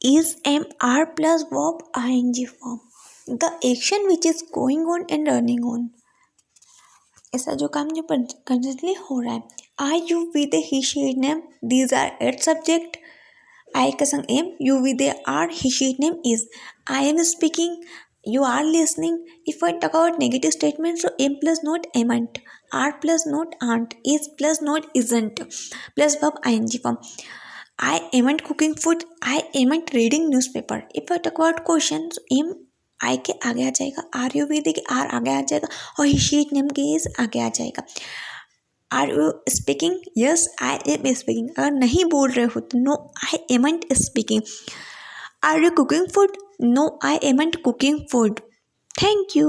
is am are plus verb ing form. The action which is going on and running on. ऐसा जो काम जो continuously हो रहा है. I you with he she name these are eight subject. I का संग am, you with are, he she name is. I am speaking, you are listening. If I talk about negative statements, so am plus not amn't, are plus not aren't, is plus not isn't, plus verb ing form. I amn't cooking food, I amn't reading newspaper. If I talk about questions, am I के आगे आ जाएगा, are you with के are आगे आ जाएगा, और he she name के इज आगे आ जाएगा. Are you speaking? Yes I am speaking. अगर नहीं बोल रहे हो तो no I amn't speaking. Are you cooking food? No, I amn't cooking food. Thank you.